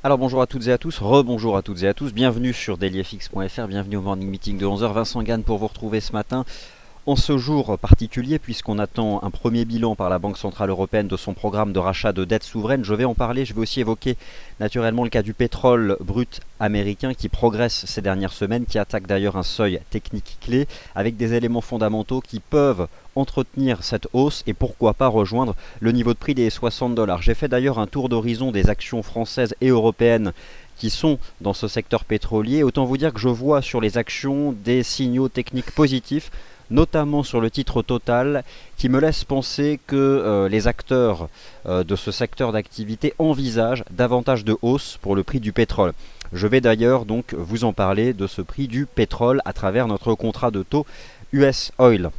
Alors bonjour à toutes et à tous, rebonjour à toutes et à tous, bienvenue sur dailyfx.fr, bienvenue au Morning Meeting de 11h, Vincent Gann pour vous retrouver ce matin. En ce jour particulier, puisqu'on attend un premier bilan par la Banque Centrale Européenne de son programme de rachat de dettes souveraines, je vais en parler, je vais aussi évoquer naturellement le cas du pétrole brut américain qui progresse ces dernières semaines, qui attaque d'ailleurs un seuil technique clé, avec des éléments fondamentaux qui peuvent entretenir cette hausse et pourquoi pas rejoindre le niveau de prix des 60 $. J'ai fait d'ailleurs un tour d'horizon des actions françaises et européennes qui sont dans ce secteur pétrolier. Autant vous dire que je vois sur les actions des signaux techniques positifs, notamment sur le titre Total, qui me laisse penser que les acteurs de ce secteur d'activité envisagent davantage de hausse pour le prix du pétrole. Je vais d'ailleurs donc vous en parler de ce prix du pétrole à travers notre contrat de taux US Oil.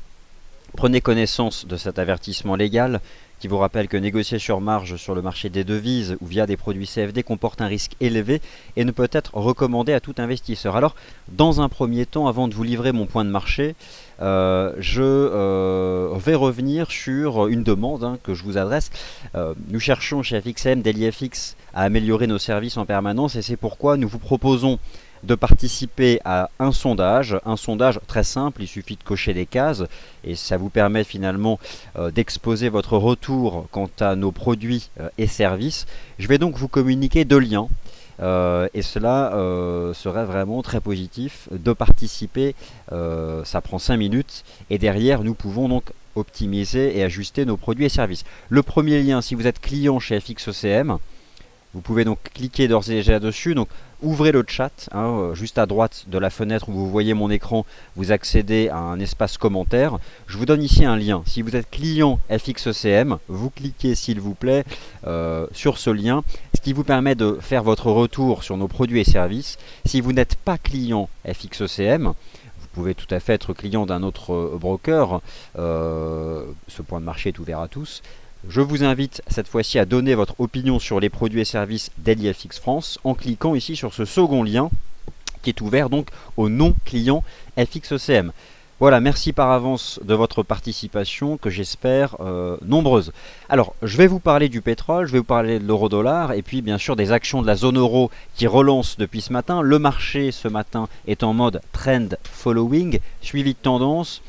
Prenez connaissance de cet avertissement légal qui vous rappelle que négocier sur marge sur le marché des devises ou via des produits CFD comporte un risque élevé et ne peut être recommandé à tout investisseur. Alors, dans un premier temps, avant de vous livrer mon point de marché, je vais revenir sur une demande que je vous adresse. Nous cherchons chez FXM, DailyFX, à améliorer nos services en permanence et c'est pourquoi nous vous proposons de participer à un sondage très simple, il suffit de cocher des cases et ça vous permet finalement d'exposer votre retour quant à nos produits et services. Je vais donc vous communiquer deux liens et cela serait vraiment très positif de participer, ça prend 5 minutes et derrière nous pouvons donc optimiser et ajuster nos produits et services. Le premier lien, si vous êtes client chez FXECM, vous pouvez donc cliquer d'ores et déjà dessus, donc ouvrez le chat, juste à droite de la fenêtre où vous voyez mon écran, vous accédez à un espace commentaire. Je vous donne ici un lien. Si vous êtes client FXECM, vous cliquez s'il vous plaît sur ce lien, ce qui vous permet de faire votre retour sur nos produits et services. Si vous n'êtes pas client FXECM, vous pouvez tout à fait être client d'un autre broker, ce point de marché est ouvert à tous. Je vous invite cette fois-ci à donner votre opinion sur les produits et services DailyFX France en cliquant ici sur ce second lien qui est ouvert donc aux non-clients FXECM. Voilà, merci par avance de votre participation que j'espère nombreuse. Alors, je vais vous parler du pétrole, je vais vous parler de l'euro-dollar et puis bien sûr des actions de la zone euro qui relancent depuis ce matin. Le marché ce matin est en mode trend following, suivi de tendance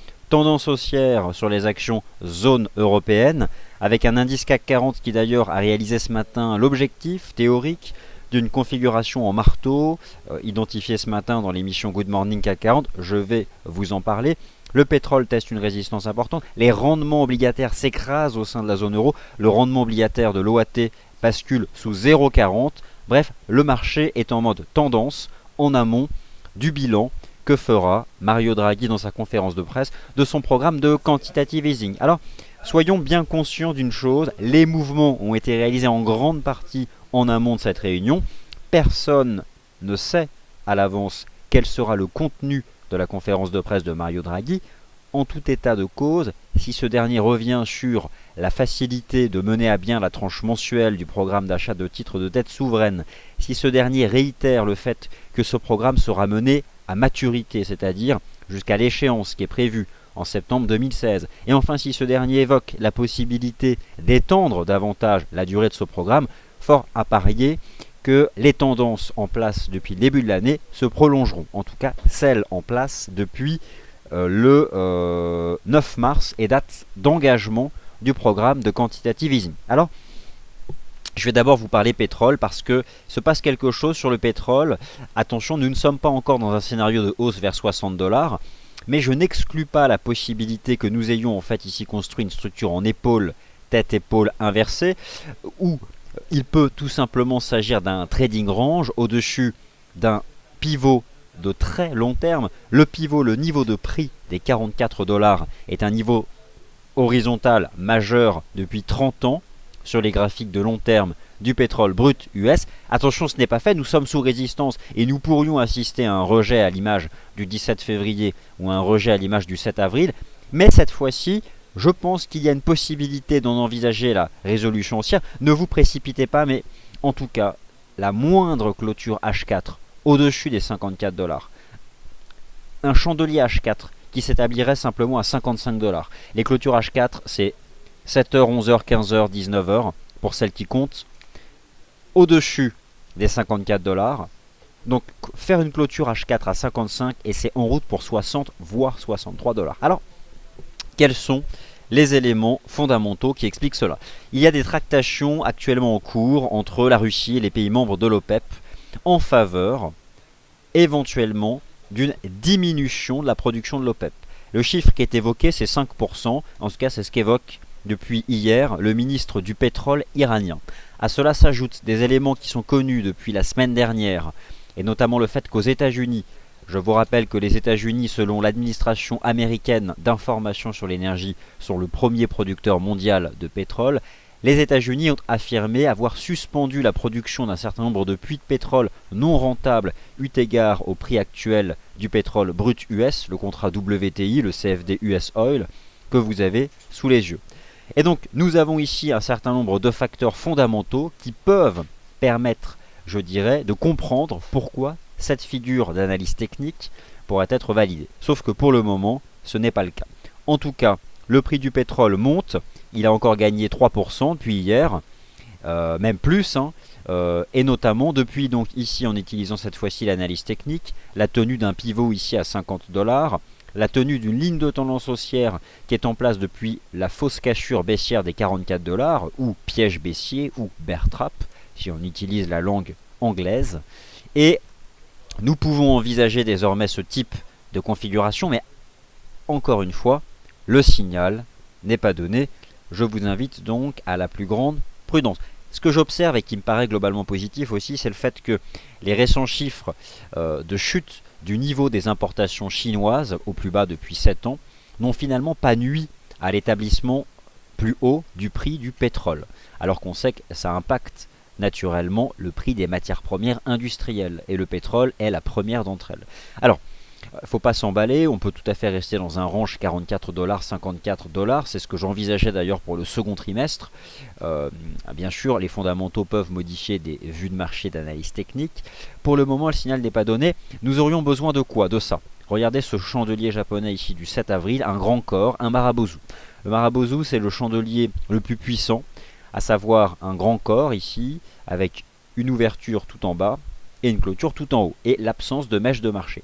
haussière sur les actions zone européenne, avec un indice CAC 40 qui d'ailleurs a réalisé ce matin l'objectif théorique d'une configuration en marteau, identifié ce matin dans l'émission Good Morning CAC 40, je vais vous en parler. Le pétrole teste une résistance importante, les rendements obligataires s'écrasent au sein de la zone euro, le rendement obligataire de l'OAT bascule sous 0,40, bref, le marché est en mode tendance en amont du bilan que fera Mario Draghi dans sa conférence de presse de son programme de quantitative easing. Alors, soyons bien conscients d'une chose, les mouvements ont été réalisés en grande partie en amont de cette réunion. Personne ne sait à l'avance quel sera le contenu de la conférence de presse de Mario Draghi. En tout état de cause, si ce dernier revient sur la facilité de mener à bien la tranche mensuelle du programme d'achat de titres de dette souveraine, si ce dernier réitère le fait que ce programme sera mené à maturité, c'est-à-dire jusqu'à l'échéance qui est prévue en septembre 2016. Et enfin, si ce dernier évoque la possibilité d'étendre davantage la durée de ce programme, fort à parier que les tendances en place depuis le début de l'année se prolongeront. En tout cas, celles en place depuis le 9 mars et date d'engagement du programme de quantitative easing. Alors, je vais d'abord vous parler pétrole parce que se passe quelque chose sur le pétrole. Attention, nous ne sommes pas encore dans un scénario de hausse vers 60 $, mais je n'exclus pas la possibilité que nous ayons en fait ici construit une structure en épaule, tête-épaule inversée, où il peut tout simplement s'agir d'un trading range au-dessus d'un pivot de très long terme. Le pivot, le niveau de prix des 44 $, est un niveau horizontal majeur depuis 30 ans. Sur les graphiques de long terme du pétrole brut US. Attention, ce n'est pas fait, nous sommes sous résistance et nous pourrions assister à un rejet à l'image du 17 février ou à un rejet à l'image du 7 avril. Mais cette fois-ci, je pense qu'il y a une possibilité d'en envisager la résolution haussière. Ne vous précipitez pas, mais en tout cas, la moindre clôture H4 au-dessus des 54 $. Un chandelier H4 qui s'établirait simplement à 55 $. Les clôtures H4, c'est 7h, 11h, 15h, 19h pour celles qui comptent. Au-dessus des 54 dollars. Donc faire une clôture H4 à 55 et c'est en route pour 60 voire 63 dollars. Alors, quels sont les éléments fondamentaux qui expliquent cela? Il y a des tractations actuellement en cours entre la Russie et les pays membres de l'OPEP en faveur éventuellement d'une diminution de la production de l'OPEP. Le chiffre qui est évoqué, c'est 5%, en tout cas c'est ce qu'évoque depuis hier le ministre du pétrole iranien. À cela s'ajoutent des éléments qui sont connus depuis la semaine dernière, et notamment le fait qu'aux États-Unis, je vous rappelle que les États-Unis, selon l'administration américaine d'information sur l'énergie, sont le premier producteur mondial de pétrole. Les États-Unis ont affirmé avoir suspendu la production d'un certain nombre de puits de pétrole non rentables eu égard au prix actuel du pétrole brut US, le contrat WTI, le CFD US Oil, que vous avez sous les yeux. Et donc nous avons ici un certain nombre de facteurs fondamentaux qui peuvent permettre, je dirais, de comprendre pourquoi cette figure d'analyse technique pourrait être validée. Sauf que pour le moment, ce n'est pas le cas. En tout cas, le prix du pétrole monte, il a encore gagné 3% depuis hier, même plus, et notamment depuis, donc ici en utilisant cette fois-ci l'analyse technique, la tenue d'un pivot ici à 50 dollars, la tenue d'une ligne de tendance haussière qui est en place depuis la fausse cassure baissière des 44 dollars, ou piège baissier, ou bear trap, si on utilise la langue anglaise, et nous pouvons envisager désormais ce type de configuration, mais encore une fois, le signal n'est pas donné. Je vous invite donc à la plus grande prudence. Ce que j'observe et qui me paraît globalement positif aussi, c'est le fait que les récents chiffres de chute du niveau des importations chinoises, au plus bas depuis 7 ans, n'ont finalement pas nui à l'établissement plus haut du prix du pétrole. Alors qu'on sait que ça impacte naturellement le prix des matières premières industrielles, et le pétrole est la première d'entre elles. Alors, il ne faut pas s'emballer, on peut tout à fait rester dans un range 44 dollars, 54 dollars, c'est ce que j'envisageais d'ailleurs pour le second trimestre. Bien sûr, les fondamentaux peuvent modifier des vues de marché d'analyse technique. Pour le moment, le signal n'est pas donné. Nous aurions besoin de quoi? De ça. Regardez ce chandelier japonais ici du 7 avril, un grand corps, un marabozu. Le marabozu, c'est le chandelier le plus puissant, à savoir un grand corps ici, avec une ouverture tout en bas et une clôture tout en haut, et l'absence de mèche de marché.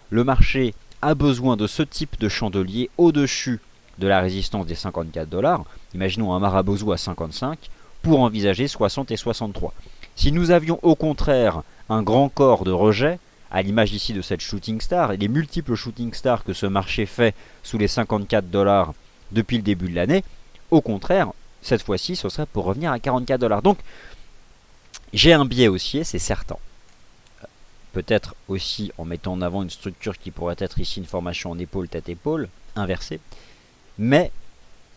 Le marché a besoin de ce type de chandelier au-dessus de la résistance des 54 dollars, imaginons un marabozu à 55, pour envisager 60 et 63. Si nous avions au contraire un grand corps de rejet, à l'image ici de cette shooting star, et les multiples shooting stars que ce marché fait sous les 54 dollars depuis le début de l'année, au contraire, cette fois-ci, ce serait pour revenir à 44 dollars. Donc, j'ai un biais haussier, c'est certain. Peut-être aussi en mettant en avant une structure qui pourrait être ici une formation en épaule, tête-épaule, inversée. Mais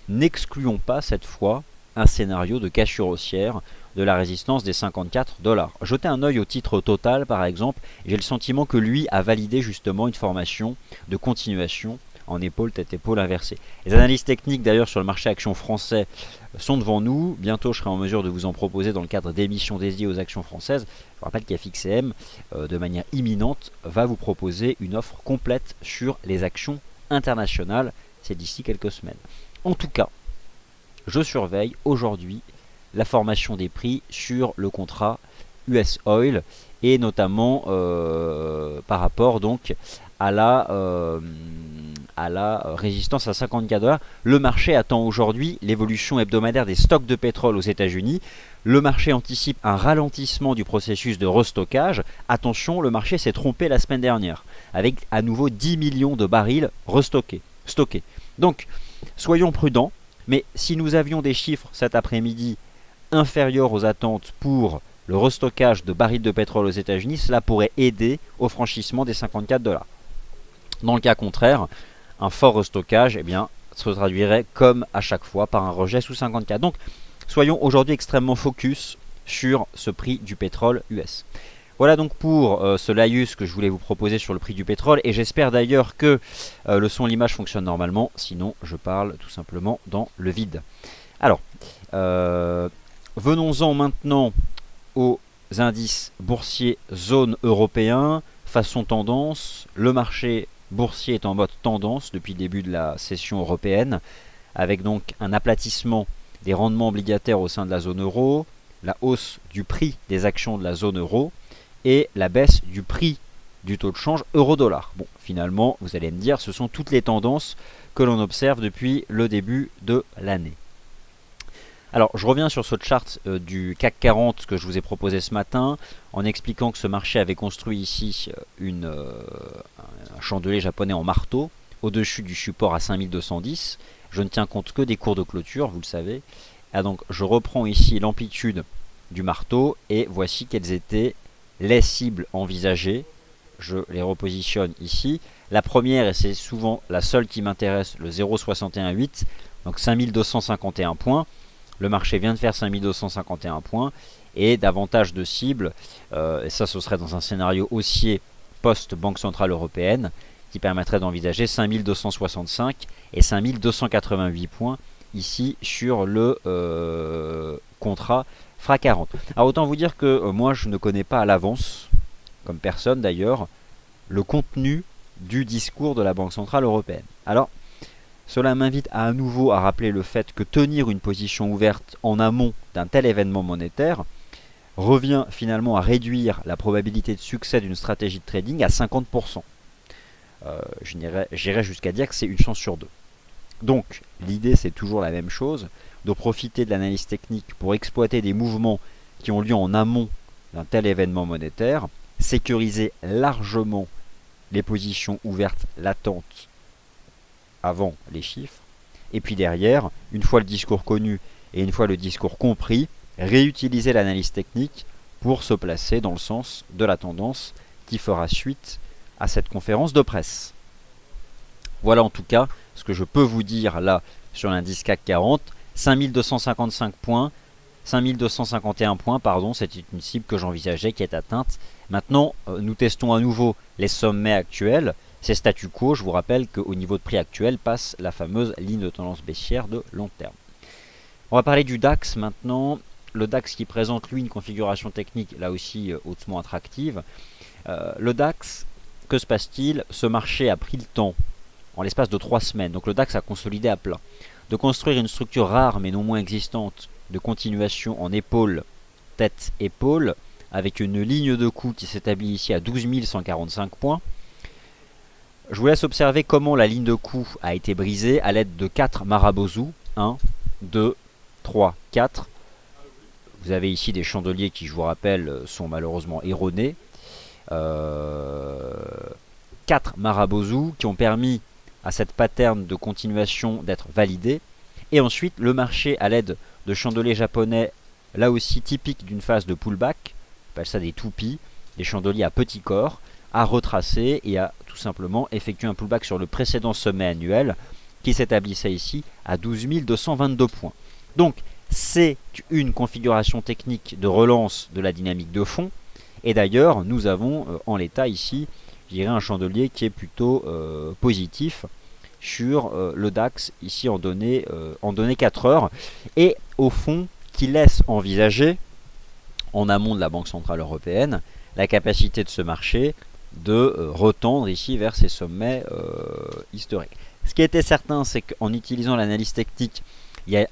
n'excluons pas cette fois un scénario de cassure haussière de la résistance des 54 dollars. Jetez un œil au titre total par exemple, j'ai le sentiment que lui a validé justement une formation de continuation en épaule, tête-épaule inversée. Les analyses techniques d'ailleurs sur le marché actions français sont devant nous. Bientôt je serai en mesure de vous en proposer dans le cadre d'émissions dédiées aux actions françaises. Je rappelle qu'FXCM, de manière imminente, va vous proposer une offre complète sur les actions internationales. C'est d'ici quelques semaines. En tout cas, je surveille aujourd'hui la formation des prix sur le contrat US Oil et notamment par rapport donc à la résistance à 54 dollars. Le marché attend aujourd'hui l'évolution hebdomadaire des stocks de pétrole aux États-Unis. Le marché anticipe un ralentissement du processus de restockage. Attention, le marché s'est trompé la semaine dernière avec à nouveau 10 millions de barils stockés. Donc, soyons prudents. Mais si nous avions des chiffres cet après-midi inférieurs aux attentes pour le restockage de barils de pétrole aux États-Unis, cela pourrait aider au franchissement des 54 dollars. Dans le cas contraire, un fort restockage se traduirait comme à chaque fois par un rejet sous 54. Donc soyons aujourd'hui extrêmement focus sur ce prix du pétrole US. Voilà donc pour ce laïus que je voulais vous proposer sur le prix du pétrole, et j'espère d'ailleurs que le son et l'image fonctionnent normalement, sinon je parle tout simplement dans le vide. Alors, venons-en maintenant aux indices boursiers zone européen, façon tendance. Le marché boursier est en mode tendance depuis le début de la session européenne, avec donc un aplatissement des rendements obligataires au sein de la zone euro, la hausse du prix des actions de la zone euro et la baisse du prix du taux de change euro-dollar. Bon, finalement, vous allez me dire, ce sont toutes les tendances que l'on observe depuis le début de l'année. Alors, je reviens sur ce chart du CAC 40 que je vous ai proposé ce matin, en expliquant que ce marché avait construit ici un chandelier japonais en marteau, au-dessus du support à 5210. Je ne tiens compte que des cours de clôture, vous le savez. Ah, donc, je reprends ici l'amplitude du marteau, et voici quelles étaient les cibles envisagées. Je les repositionne ici. La première, et c'est souvent la seule qui m'intéresse, le 0,618, donc 5251 points. Le marché vient de faire 5251 points et davantage de cibles, et ça ce serait dans un scénario haussier post-Banque Centrale Européenne, qui permettrait d'envisager 5265 et 5288 points ici sur le contrat FRA 40. Alors autant vous dire que moi je ne connais pas à l'avance, comme personne d'ailleurs, le contenu du discours de la Banque Centrale Européenne. Alors, cela m'invite à nouveau à rappeler le fait que tenir une position ouverte en amont d'un tel événement monétaire revient finalement à réduire la probabilité de succès d'une stratégie de trading à 50%. J'irais jusqu'à dire que c'est une chance sur deux. Donc, l'idée c'est toujours la même chose, de profiter de l'analyse technique pour exploiter des mouvements qui ont lieu en amont d'un tel événement monétaire, sécuriser largement les positions ouvertes latentes avant les chiffres, et puis derrière, une fois le discours connu et une fois le discours compris, réutiliser l'analyse technique pour se placer dans le sens de la tendance qui fera suite à cette conférence de presse. Voilà en tout cas ce que je peux vous dire là sur l'indice CAC 40, 5255 points, 5251 points, pardon, c'était une cible que j'envisageais qui est atteinte. Maintenant, nous testons à nouveau les sommets actuels. C'est statu quo, je vous rappelle qu'au niveau de prix actuel passe la fameuse ligne de tendance baissière de long terme. On va parler du DAX maintenant. Le DAX qui présente lui une configuration technique là aussi hautement attractive. Le DAX, que se passe-t-il? Ce marché a pris le temps, en l'espace de 3 semaines, donc le DAX a consolidé à plat, de construire une structure rare mais non moins existante de continuation en épaule, tête, épaule, avec une ligne de coup qui s'établit ici à 12 145 points. Je vous laisse observer comment la ligne de coup a été brisée à l'aide de 4 Marabozu. 1, 2, 3, 4. Vous avez ici des chandeliers qui, je vous rappelle, sont malheureusement erronés. 4 Marabozu qui ont permis à cette pattern de continuation d'être validée. Et ensuite, le marché, à l'aide de chandeliers japonais, là aussi typiques d'une phase de pullback, on appelle ça des toupies, des chandeliers à petit corps, a retracé et a tout simplement effectué un pullback sur le précédent sommet annuel qui s'établissait ici à 12 222 points. Donc c'est une configuration technique de relance de la dynamique de fond, et d'ailleurs nous avons en l'état ici, je dirais, un chandelier qui est plutôt positif sur le DAX ici en données 4 heures, et au fond qui laisse envisager en amont de la Banque Centrale Européenne la capacité de ce marché de retendre ici vers ces sommets historiques. Ce qui était certain, c'est qu'en utilisant l'analyse technique, il y a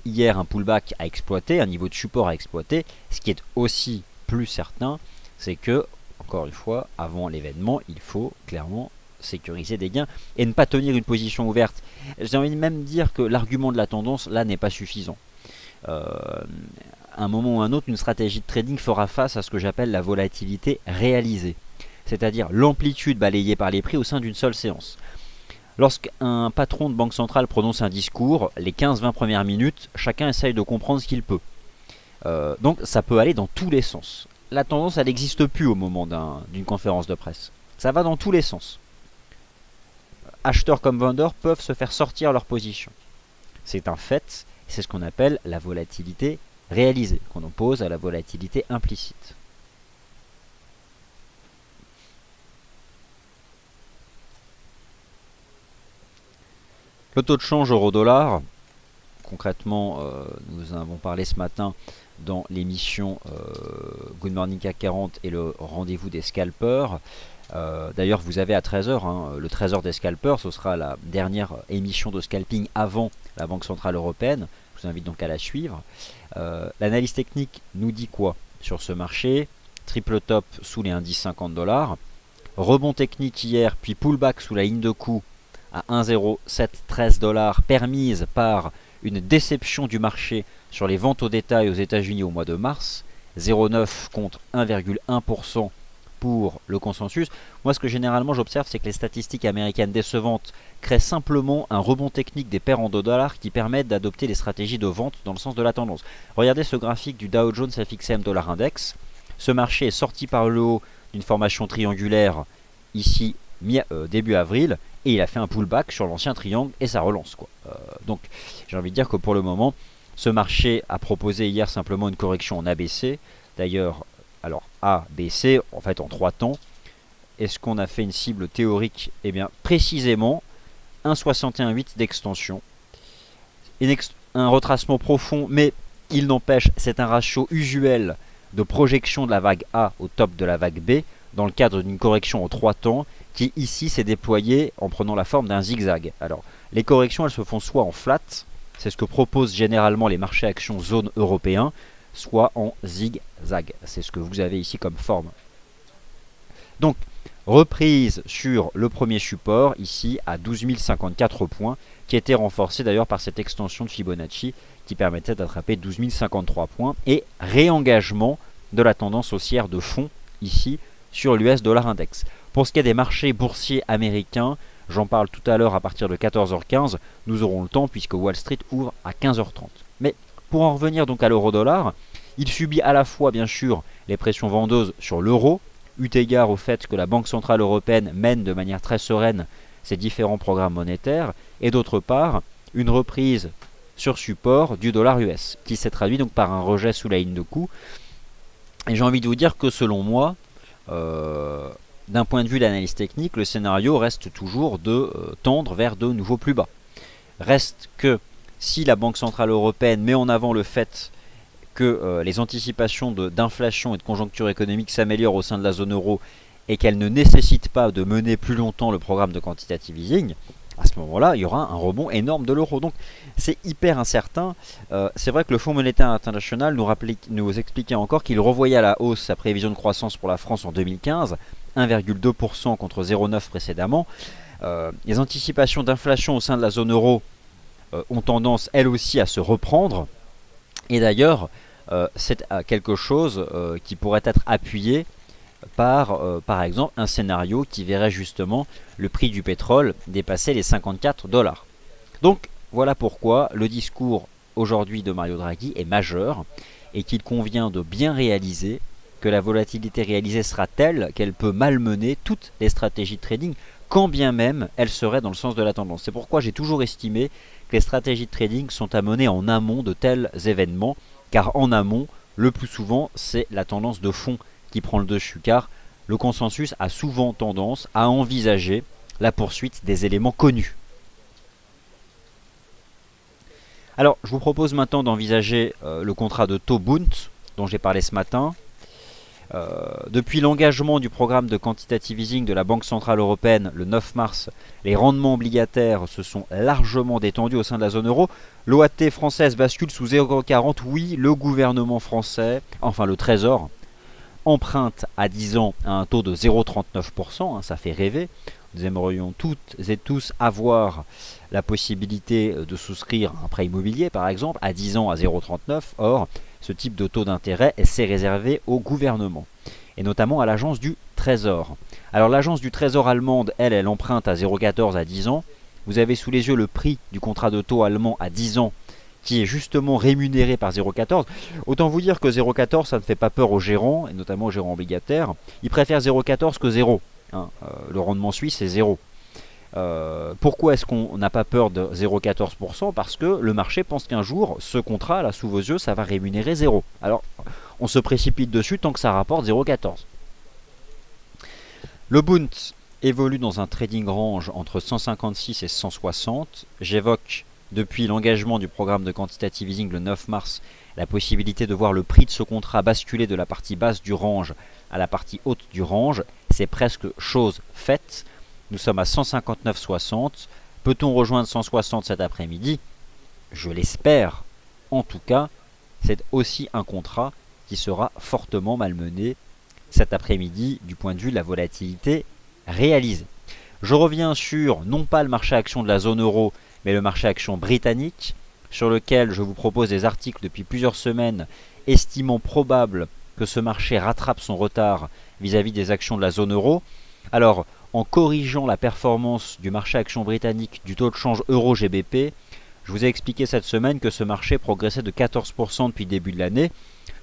hier un pullback à exploiter, un niveau de support à exploiter. Ce qui est aussi plus certain, c'est que, encore une fois, avant l'événement, il faut clairement sécuriser des gains et ne pas tenir une position ouverte. J'ai envie de même dire que l'argument de la tendance, là, n'est pas suffisant. À un moment ou à un autre, une stratégie de trading fera face à ce que j'appelle la volatilité réalisée, c'est-à-dire l'amplitude balayée par les prix au sein d'une seule séance. Lorsqu'un patron de banque centrale prononce un discours, les 15-20 premières minutes, chacun essaye de comprendre ce qu'il peut. Donc ça peut aller dans tous les sens. La tendance, elle n'existe plus au moment d'une conférence de presse. Ça va dans tous les sens. Acheteurs comme vendeurs peuvent se faire sortir leur position. C'est un fait, c'est ce qu'on appelle la volatilité réalisée, qu'on oppose à la volatilité implicite. Le taux de change euro-dollar, concrètement, nous avons parlé ce matin dans l'émission Good Morning CAC 40 et le rendez-vous des scalpers. D'ailleurs, vous avez à 13 h le trésor des scalpers, ce sera la dernière émission de scalping avant la Banque Centrale Européenne. Vous vous invite donc à la suivre. L'analyse technique nous dit quoi sur ce marché? Triple top sous les indices 50 $, rebond technique hier, puis pullback sous la ligne de coût à 1,0713 $, permise par une déception du marché sur les ventes au détail aux États-Unis au mois de mars, 0,9 contre 1,1% pour le consensus. Moi, ce que généralement j'observe, c'est que les statistiques américaines décevantes créent simplement un rebond technique des paires en dollars qui permettent d'adopter des stratégies de vente dans le sens de la tendance. Regardez ce graphique du Dow Jones FXM Dollar Index. Ce marché est sorti par le haut d'une formation triangulaire ici début avril et il a fait un pullback sur l'ancien triangle et ça relance quoi. Donc j'ai envie de dire que pour le moment ce marché a proposé hier simplement une correction en ABC. D'ailleurs, alors A, B, C en fait en 3 temps. Est-ce qu'on a fait une cible théorique? Eh bien précisément 1,61,8 d'extension. Un retracement profond, mais il n'empêche, c'est un ratio usuel de projection de la vague A au top de la vague B dans le cadre d'une correction en 3 temps qui ici s'est déployée en prenant la forme d'un zigzag. Alors les corrections elles se font soit en flat, c'est ce que proposent généralement les marchés actions zone européens, soit en zigzag. C'est ce que vous avez ici comme forme. Donc reprise sur le premier support ici à 12 054 points qui était renforcé d'ailleurs par cette extension de Fibonacci qui permettait d'attraper 12 053 points et réengagement de la tendance haussière de fond ici sur l'US Dollar Index. Pour ce qui est des marchés boursiers américains, j'en parle tout à l'heure à partir de 14h15, nous aurons le temps puisque Wall Street ouvre à 15h30. Mais pour en revenir donc à l'euro-dollar, il subit à la fois bien sûr les pressions vendeuses sur l'euro, eu égard au fait que la Banque Centrale Européenne mène de manière très sereine ses différents programmes monétaires, et d'autre part une reprise sur support du dollar US, qui s'est traduit donc par un rejet sous la ligne de coût. Et j'ai envie de vous dire que selon moi, d'un point de vue de l'analyse technique, le scénario reste toujours de tendre vers de nouveaux plus bas. Reste que si la Banque Centrale Européenne met en avant le fait que les anticipations d'inflation et de conjoncture économique s'améliorent au sein de la zone euro et qu'elle ne nécessite pas de mener plus longtemps le programme de quantitative easing, à ce moment-là, il y aura un rebond énorme de l'euro. Donc c'est hyper incertain. C'est vrai que le Fonds monétaire international nous expliquait encore qu'il revoyait à la hausse sa prévision de croissance pour la France en 2015, 1,2% contre 0,9% précédemment. Les anticipations d'inflation au sein de la zone euro ont tendance, elles aussi, à se reprendre. Et d'ailleurs, c'est quelque chose qui pourrait être appuyé par exemple un scénario qui verrait justement le prix du pétrole dépasser les 54 $. Donc voilà pourquoi le discours aujourd'hui de Mario Draghi est majeur et qu'il convient de bien réaliser que la volatilité réalisée sera telle qu'elle peut malmener toutes les stratégies de trading quand bien même elles seraient dans le sens de la tendance. C'est pourquoi j'ai toujours estimé que les stratégies de trading sont à mener en amont de tels événements, car en amont, le plus souvent, c'est la tendance de fond qui prend le dessus, car le consensus a souvent tendance à envisager la poursuite des éléments connus. Alors, je vous propose maintenant d'envisager le contrat de taux Bund, dont j'ai parlé ce matin. Depuis l'engagement du programme de quantitative easing de la Banque Centrale Européenne le 9 mars, les rendements obligataires se sont largement détendus au sein de la zone euro. L'OAT française bascule sous 0,40. Oui, le gouvernement français, enfin le Trésor, emprunte à 10 ans à un taux de 0,39%, ça fait rêver. Nous aimerions toutes et tous avoir la possibilité de souscrire un prêt immobilier par exemple à 10 ans à 0,39. Or, ce type de taux d'intérêt c'est réservé au gouvernement et notamment à l'agence du Trésor. Alors l'agence du Trésor allemande, elle emprunte à 0,14 à 10 ans. Vous avez sous les yeux le prix du contrat de taux allemand à 10 ans qui est justement rémunéré par 0,14. Autant vous dire que 0,14 ça ne fait pas peur aux gérants, et notamment aux gérants obligataires. Ils préfèrent 0,14 que 0. Le rendement suisse c'est 0. Pourquoi est-ce qu'on n'a pas peur de 0,14%? Parce que le marché pense qu'un jour, ce contrat là sous vos yeux, ça va rémunérer 0. Alors on se précipite dessus tant que ça rapporte 0,14. Le Bund évolue dans un trading range entre 156 et 160. J'évoque depuis l'engagement du programme de quantitative easing le 9 mars la possibilité de voir le prix de ce contrat basculer de la partie basse du range à la partie haute du range. C'est presque chose faite. Nous sommes à 159,60. Peut-on rejoindre 160 cet après-midi? Je l'espère. En tout cas, c'est aussi un contrat qui sera fortement malmené cet après-midi du point de vue de la volatilité réalisée. Je reviens sur non pas le marché action de la zone euro, mais le marché action britannique, sur lequel je vous propose des articles depuis plusieurs semaines, estimant probable que ce marché rattrape son retard vis-à-vis des actions de la zone euro. Alors, en corrigeant la performance du marché action britannique du taux de change euro-GBP, je vous ai expliqué cette semaine que ce marché progressait de 14% depuis le début de l'année,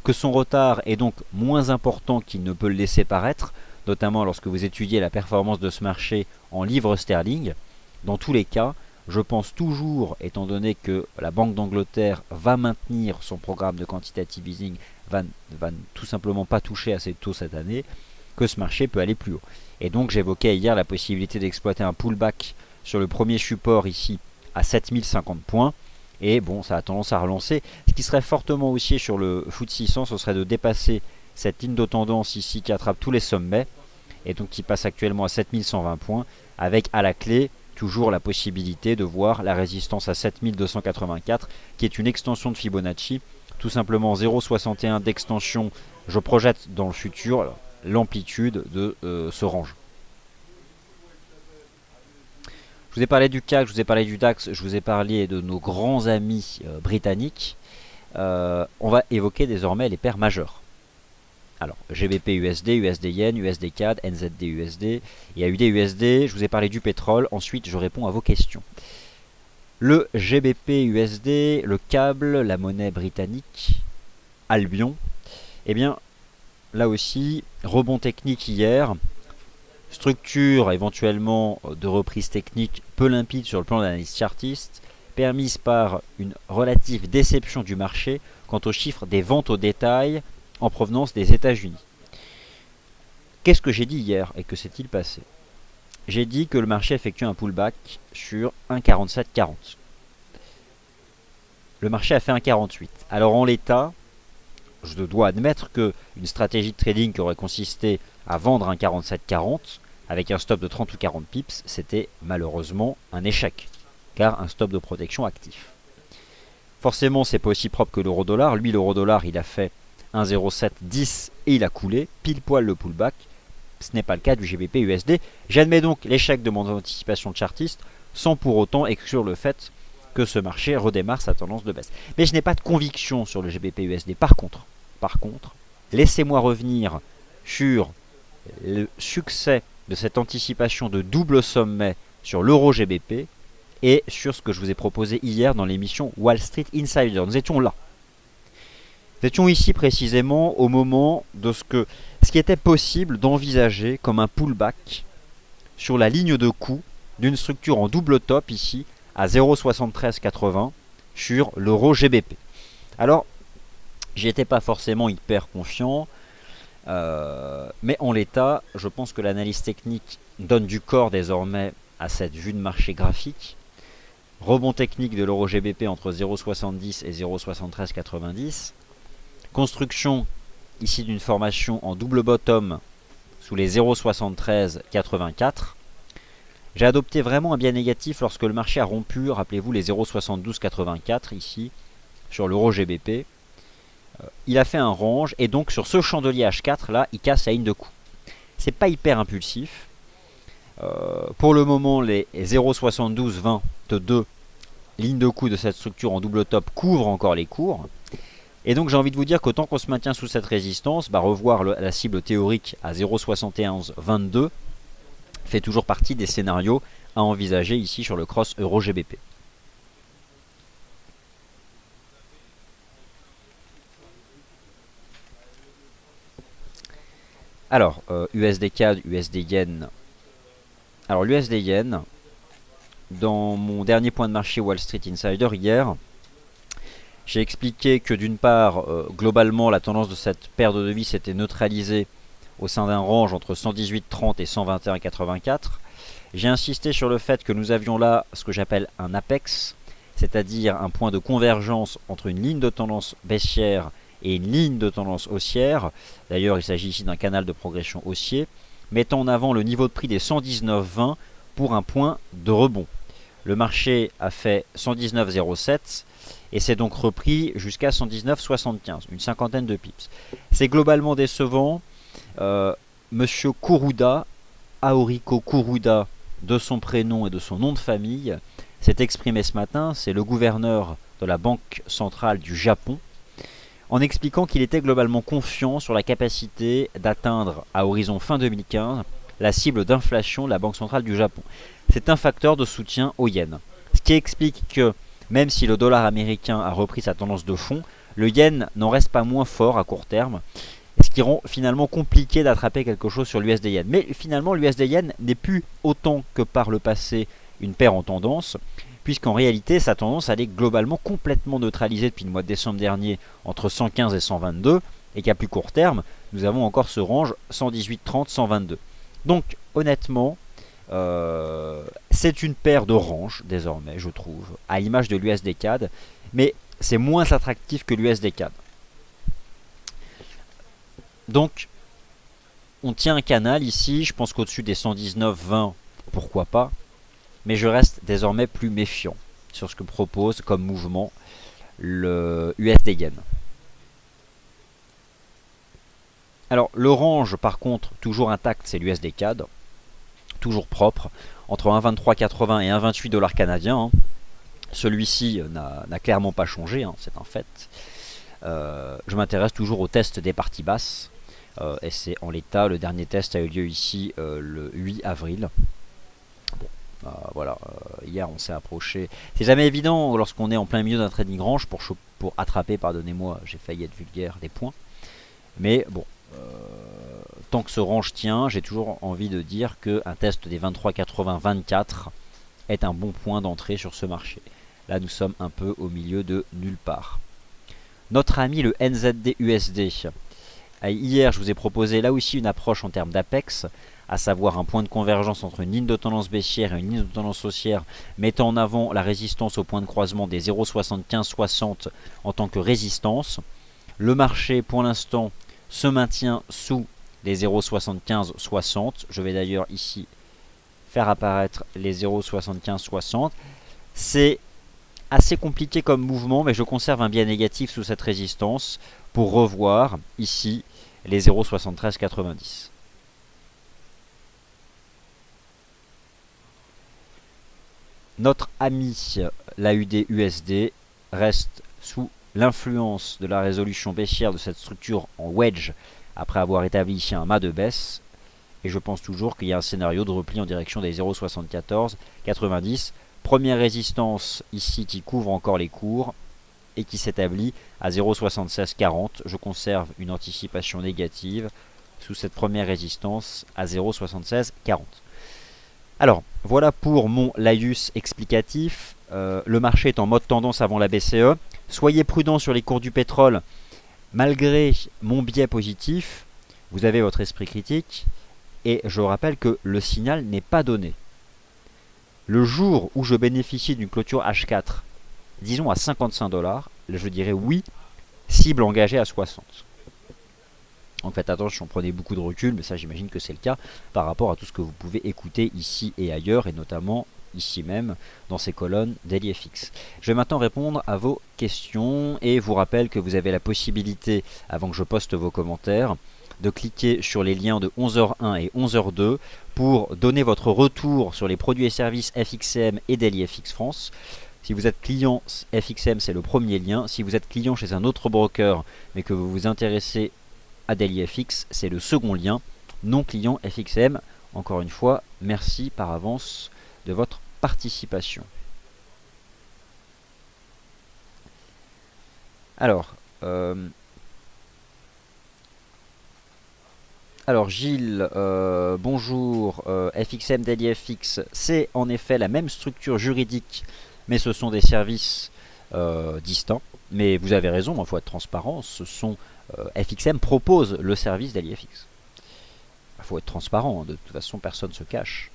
que son retard est donc moins important qu'il ne peut le laisser paraître, notamment lorsque vous étudiez la performance de ce marché en livres sterling. Dans tous les cas, je pense toujours, étant donné que la Banque d'Angleterre va maintenir son programme de quantitative easing, va tout simplement pas toucher à ses taux cette année, que ce marché peut aller plus haut. Et donc j'évoquais hier la possibilité d'exploiter un pullback sur le premier support ici à 7050 points. Et bon, ça a tendance à relancer. Ce qui serait fortement haussier sur le FTSE 600, ce serait de dépasser cette ligne de tendance ici qui attrape tous les sommets et donc qui passe actuellement à 7120 points, avec à la clé toujours la possibilité de voir la résistance à 7284 qui est une extension de Fibonacci, tout simplement 0,61 d'extension. Je projette dans le futur l'amplitude de ce range. Je vous ai parlé du CAC, je vous ai parlé du DAX, je vous ai parlé de nos grands amis britanniques. On va évoquer désormais les paires majeures. Alors, GBP USD, USD Yen, USD CAD, NZD USD et AUD USD. Je vous ai parlé du pétrole. Ensuite, je réponds à vos questions. Le GBP USD, le câble, la monnaie britannique, Albion. Eh bien, là aussi, rebond technique hier. Structure éventuellement de reprise technique peu limpide sur le plan de l'analyse chartiste, permise par une relative déception du marché quant aux chiffres des ventes au détail en provenance des États-Unis. Qu'est-ce que j'ai dit hier et que s'est-il passé? J'ai dit que le marché effectue un pullback sur 1,4740. Le marché a fait 1,48. Alors en l'état, je dois admettre que une stratégie de trading qui aurait consisté à vendre un 47,40 avec un stop de 30 ou 40 pips, c'était malheureusement un échec, car un stop de protection actif. Forcément, c'est pas aussi propre que l'euro-dollar. Lui, l'euro-dollar, il a fait 1,0710 et il a coulé, pile poil le pullback. Ce n'est pas le cas du GBP USD. J'admets donc l'échec de mon anticipation de chartiste, sans pour autant exclure le fait que ce marché redémarre sa tendance de baisse. Mais je n'ai pas de conviction sur le GBP USD. Par contre, laissez-moi revenir sur le succès de cette anticipation de double sommet sur l'euro GBP et sur ce que je vous ai proposé hier dans l'émission Wall Street Insider. Nous étions là. Nous étions ici précisément au moment de ce qui était possible d'envisager comme un pullback sur la ligne de coût d'une structure en double top ici à 0,7380 sur l'euro GBP. Alors, j'y étais pas forcément hyper confiant, mais en l'état, je pense que l'analyse technique donne du corps désormais à cette vue de marché graphique. Rebond technique de l'euro GBP entre 0,70 et 0,7390. Construction ici d'une formation en double bottom sous les 0,7384. J'ai adopté vraiment un biais négatif lorsque le marché a rompu, rappelez-vous, les 0,7284 ici sur l'euro GBP. Il a fait un range et donc sur ce chandelier H4 là, il casse la ligne de coup. C'est pas hyper impulsif. Pour le moment, les 0,7222 lignes de coup de cette structure en double top couvrent encore les cours. Et donc j'ai envie de vous dire qu'autant qu'on se maintient sous cette résistance, revoir la cible théorique à 0,7122 fait toujours partie des scénarios à envisager ici sur le cross euro GBP. Alors, USD CAD, USD Yen. Alors l'USD Yen, dans mon dernier point de marché Wall Street Insider hier, j'ai expliqué que d'une part, globalement, la tendance de cette paire de devises s'était neutralisée au sein d'un range entre 118,30 et 121,84. J'ai insisté sur le fait que nous avions là ce que j'appelle un apex, c'est-à-dire un point de convergence entre une ligne de tendance baissière et une ligne de tendance haussière. D'ailleurs, il s'agit ici d'un canal de progression haussier, mettant en avant le niveau de prix des 119,20 pour un point de rebond. Le marché a fait 119,07. et c'est donc repris jusqu'à 119,75, une cinquantaine de pips. C'est globalement décevant. Monsieur Kuruda, Aoriko Kuruda, de son prénom et de son nom de famille, s'est exprimé ce matin. C'est le gouverneur de la Banque centrale du Japon, en expliquant qu'il était globalement confiant sur la capacité d'atteindre à horizon fin 2015 la cible d'inflation de la Banque centrale du Japon. C'est un facteur de soutien au yen. Ce qui explique que, même si le dollar américain a repris sa tendance de fond, le yen n'en reste pas moins fort à court terme, ce qui rend finalement compliqué d'attraper quelque chose sur l'USD yen. Mais finalement, l'USD yen n'est plus autant que par le passé une paire en tendance, puisqu'en réalité, sa tendance elle est globalement complètement neutralisée depuis le mois de décembre dernier entre 115 et 122, et qu'à plus court terme, nous avons encore ce range 118,30, 122. Donc, honnêtement, c'est une paire de range désormais, je trouve, à l'image de l'USD CAD, mais c'est moins attractif que l'USD CAD. Donc, on tient un canal ici, je pense qu'au-dessus des 119,20, pourquoi pas, mais je reste désormais plus méfiant sur ce que propose comme mouvement le USD Yen. Alors, le range, par contre, toujours intact, c'est l'USD CAD, toujours propre, entre 1,2380 et 1,28 dollars canadiens. Hein. Celui-ci n'a clairement pas changé, hein, c'est un fait. Je m'intéresse toujours au test des parties basses, et c'est en l'état, le dernier test a eu lieu ici le 8 avril. Bon, voilà, hier on s'est approché. C'est jamais évident lorsqu'on est en plein milieu d'un trading range pour attraper, pardonnez-moi, j'ai failli être vulgaire, des points. Mais bon, tant que ce range tient, j'ai toujours envie de dire qu'un test des 23,80-24 est un bon point d'entrée sur ce marché. Là, nous sommes un peu au milieu de nulle part. Notre ami le NZD-USD. Hier, je vous ai proposé là aussi une approche en termes d'Apex, à savoir un point de convergence entre une ligne de tendance baissière et une ligne de tendance haussière, mettant en avant la résistance au point de croisement des 0,7560 en tant que résistance. Le marché, pour l'instant, se maintient sous les 0,7560. Je vais d'ailleurs ici faire apparaître les 0,7560. C'est assez compliqué comme mouvement, mais je conserve un biais négatif sous cette résistance pour revoir ici les 0,7390. Notre ami l'AUD-USD reste sous l'influence de la résolution baissière de cette structure en wedge après avoir établi ici un mât de baisse, et je pense toujours qu'il y a un scénario de repli en direction des 0,7490. Première résistance ici qui couvre encore les cours et qui s'établit à 0,7640. Je conserve une anticipation négative sous cette première résistance à 0,7640. Alors, voilà pour mon laïus explicatif. Le marché est en mode tendance avant la BCE. Soyez prudents sur les cours du pétrole. Malgré mon biais positif, vous avez votre esprit critique. Et je rappelle que le signal n'est pas donné. Le jour où je bénéficie d'une clôture H4, disons à 55 $, je dirais oui, cible engagée à 60. Donc faites attention, prenez beaucoup de recul, mais ça j'imagine que c'est le cas par rapport à tout ce que vous pouvez écouter ici et ailleurs, et notamment ici même dans ces colonnes DailyFX. Je vais maintenant répondre à vos questions et vous rappelle que vous avez la possibilité, avant que je poste vos commentaires, de cliquer sur les liens de 11h01 et 11h02 pour donner votre retour sur les produits et services FXM et DailyFX France. Si vous êtes client FXM, c'est le premier lien. Si vous êtes client chez un autre broker, mais que vous vous intéressez à DailyFX, c'est le second lien. Non client FXM, encore une fois, merci par avance de votre participation. Alors, Gilles, bonjour, FXM DailyFX, c'est en effet la même structure juridique, mais ce sont des services distincts. Mais vous avez raison, il faut être transparent, FXM propose le service DailyFX. Il faut être transparent, de toute façon personne ne se cache.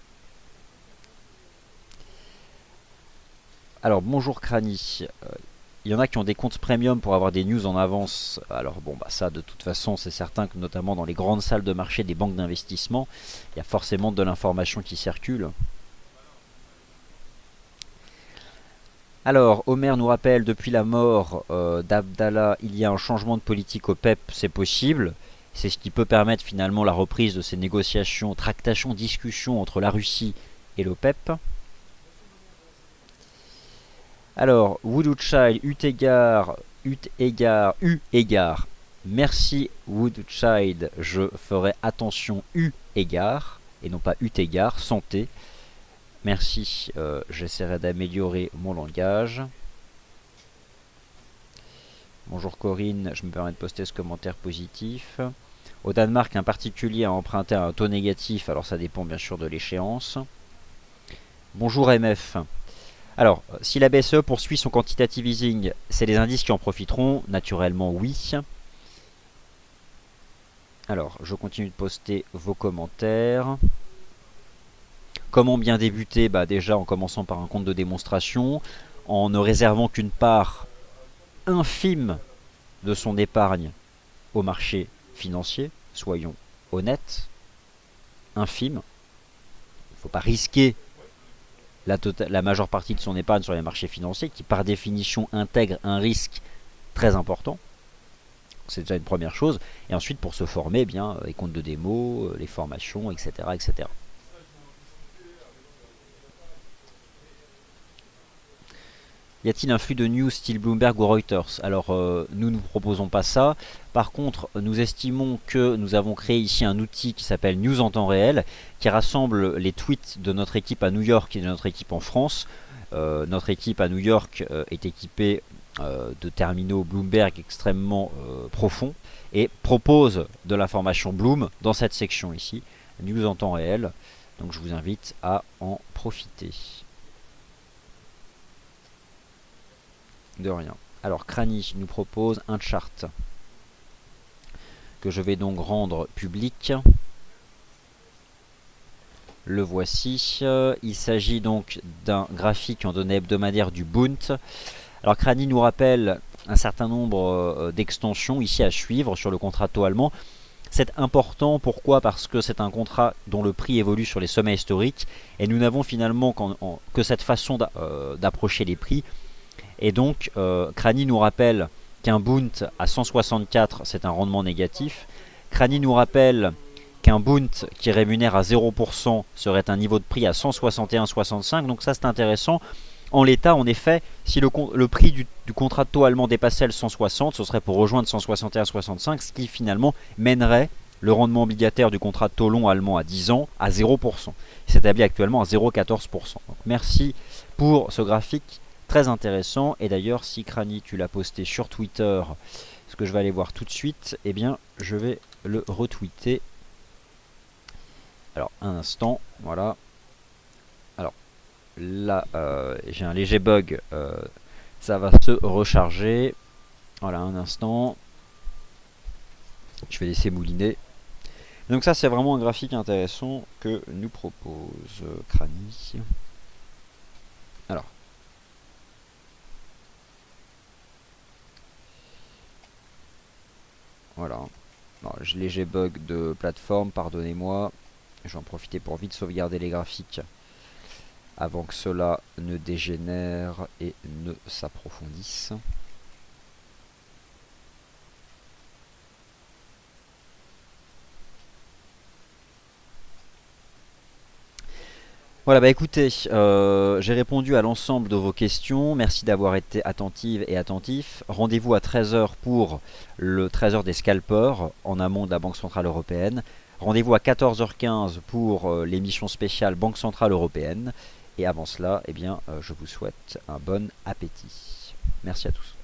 Alors bonjour Crani, il y en a qui ont des comptes premium pour avoir des news en avance. Alors bon, bah ça de toute façon c'est certain que notamment dans les grandes salles de marché des banques d'investissement, il y a forcément de l'information qui circule. Alors, Omer nous rappelle, depuis la mort d'Abdallah, il y a un changement de politique au PEP, c'est possible. C'est ce qui peut permettre finalement la reprise de ces négociations, tractations, discussions entre la Russie et l'OPEP. Alors, Woodchild, U égard. Merci Woodchild, je ferai attention U égard, et non pas U égard, santé. Merci, j'essaierai d'améliorer mon langage. Bonjour Corinne, je me permets de poster ce commentaire positif. Au Danemark, un particulier a emprunté un taux négatif, alors ça dépend bien sûr de l'échéance. Bonjour MF. Alors, si la BCE poursuit son quantitative easing, c'est les indices qui en profiteront, naturellement oui. Alors, je continue de poster vos commentaires. Comment bien débuter? Bah déjà en commençant par un compte de démonstration, en ne réservant qu'une part infime de son épargne au marché financier, soyons honnêtes, infime. Il ne faut pas risquer la majeure partie de son épargne sur les marchés financiers qui par définition intègrent un risque très important. C'est déjà une première chose. Et ensuite pour se former, eh bien, les comptes de démo, les formations, etc. etc. Y a-t-il un flux de news style Bloomberg ou Reuters? Alors, nous ne proposons pas ça. Par contre, nous estimons que nous avons créé ici un outil qui s'appelle News en temps réel, qui rassemble les tweets de notre équipe à New York et de notre équipe en France. Notre équipe à New York est équipée de terminaux Bloomberg extrêmement profonds et propose de l'information Bloom dans cette section ici, News en temps réel. Donc je vous invite à en profiter. De rien. Alors Crani nous propose un chart que je vais donc rendre public. Le voici. Il s'agit donc d'un graphique en données hebdomadaires du Bund. Alors Crani nous rappelle un certain nombre d'extensions ici à suivre sur le contrat taux allemand. C'est important, pourquoi? Parce que c'est un contrat dont le prix évolue sur les sommets historiques et nous n'avons finalement que cette façon d'approcher les prix. Et donc, Crani nous rappelle qu'un Bund à 164, c'est un rendement négatif. Crani nous rappelle qu'un Bund qui rémunère à 0% serait un niveau de prix à 161,65. Donc ça, c'est intéressant. En l'état, en effet, si le prix du contrat de taux allemand dépassait le 160, ce serait pour rejoindre 161,65, ce qui finalement mènerait le rendement obligataire du contrat de taux long allemand à 10 ans à 0%. Il s'établit actuellement à 0,14%. Donc, merci pour ce graphique très intéressant. Et d'ailleurs, si Crani tu l'as posté sur Twitter, ce que je vais aller voir tout de suite, eh bien je vais le retweeter. Alors un instant, voilà. Alors là j'ai un léger bug, ça va se recharger. Voilà, un instant. Je vais laisser mouliner. Donc ça c'est vraiment un graphique intéressant que nous propose Crani. Alors voilà. Alors, léger bug de plateforme, pardonnez-moi. Je vais en profiter pour vite sauvegarder les graphiques avant que cela ne dégénère et ne s'approfondisse. Voilà, bah écoutez, j'ai répondu à l'ensemble de vos questions. Merci d'avoir été attentive et attentif. Rendez-vous à 13 h pour le 13 h des scalpers en amont de la Banque Centrale Européenne. Rendez-vous à 14 h 15 pour l'émission spéciale Banque Centrale Européenne. Et avant cela, eh bien, je vous souhaite un bon appétit. Merci à tous.